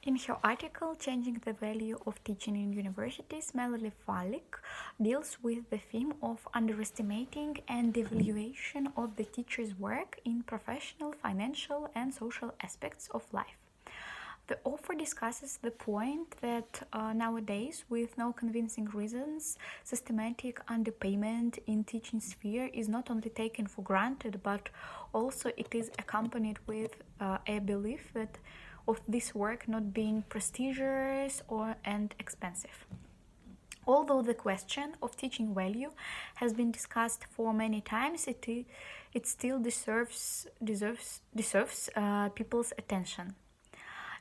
In her article, Changing the Value of Teaching in Universities, Melanie Falik deals with the theme of underestimating and devaluation of the teacher's work in professional, financial, and social aspects of life. The author discusses the point that nowadays, with no convincing reasons, systematic underpayment in teaching sphere is not only taken for granted, but also it is accompanied with a belief that of this work not being prestigious and expensive. Although the question of teaching value has been discussed for many times, it still deserves people's attention.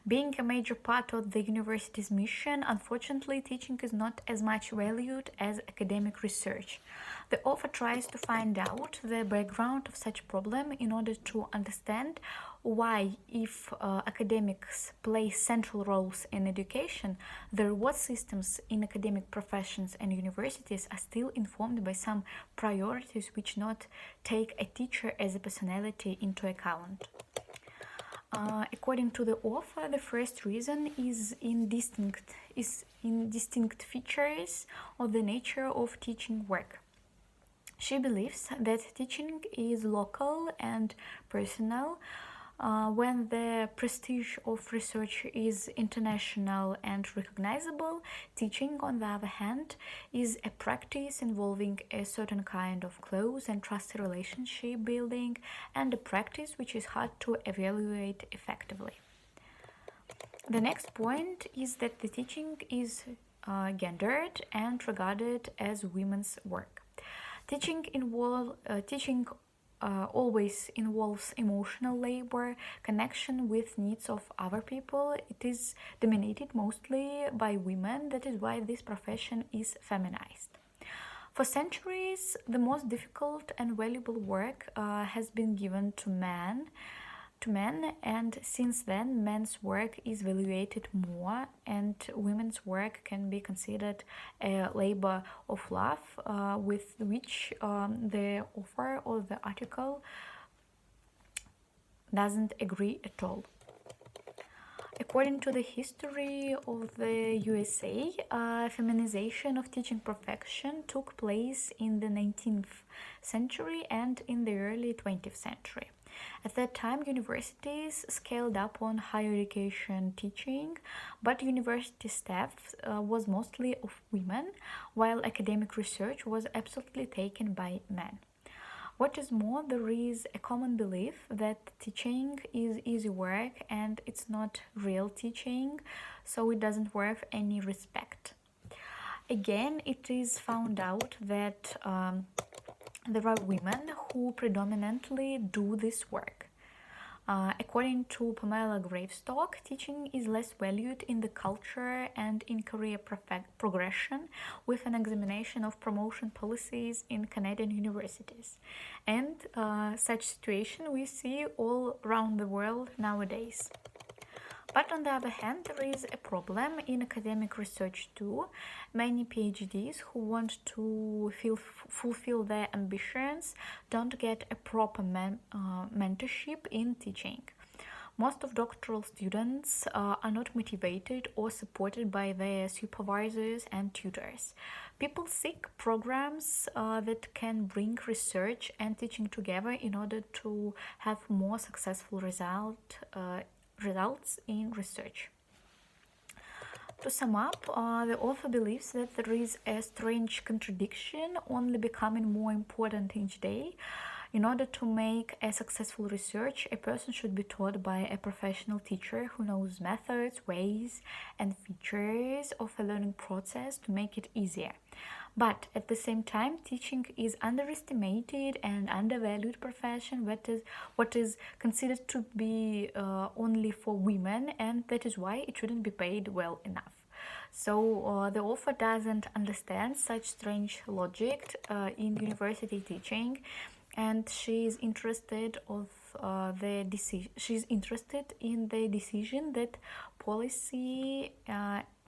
Being a major part of the university's mission, unfortunately, teaching is not as much valued as academic research. The author tries to find out the background of such problem in order to understand why, if academics play central roles in education, the reward systems in academic professions and universities are still informed by some priorities which not take a teacher as a personality into account. According to the author, the first reason is in distinct features of the nature of teaching work. She believes that teaching is local and personal. When the prestige of research is international and recognizable, teaching, on the other hand, is a practice involving a certain kind of close and trusted relationship building, and a practice which is hard to evaluate effectively. The next point is that the teaching is gendered and regarded as women's work. Teaching always involves emotional labor, connection with needs of other people. It is dominated mostly by women. That is why this profession is feminized. For centuries, the most difficult and valuable work has been given to men, and since then men's work is valuated more, and women's work can be considered a labor of love, with which the author of the article doesn't agree at all. According to the history of the USA, feminization of teaching profession took place in the 19th century and in the early 20th century. At that time, universities scaled up on higher education teaching, but university staff was mostly of women, while academic research was absolutely taken by men. What is more, there is a common belief that teaching is easy work and it's not real teaching, so it doesn't worth any respect. Again, it is found out that there are women who predominantly do this work. According to Pamela Gravestock, teaching is less valued in the culture and in career progression, with an examination of promotion policies in Canadian universities. And such situation we see all around the world nowadays. But on the other hand, there is a problem in academic research too. Many PhDs who want to fulfill their ambitions don't get a proper mentorship in teaching. Most of doctoral students are not motivated or supported by their supervisors and tutors. People seek programs that can bring research and teaching together in order to have more successful results in research. To sum up, the author believes that there is a strange contradiction only becoming more important each day. In order to make a successful research, a person should be taught by a professional teacher who knows methods, ways, and features of a learning process to make it easier. But at the same time, teaching is underestimated and undervalued profession what is considered to be only for women, and that is why it shouldn't be paid well enough. So the author doesn't understand such strange logic in university teaching, and she's interested in the decision that policy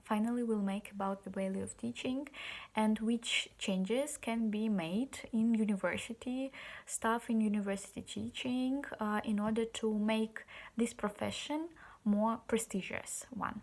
finally will make about the value of teaching, and which changes can be made in university staff, in university teaching, in order to make this profession more prestigious one.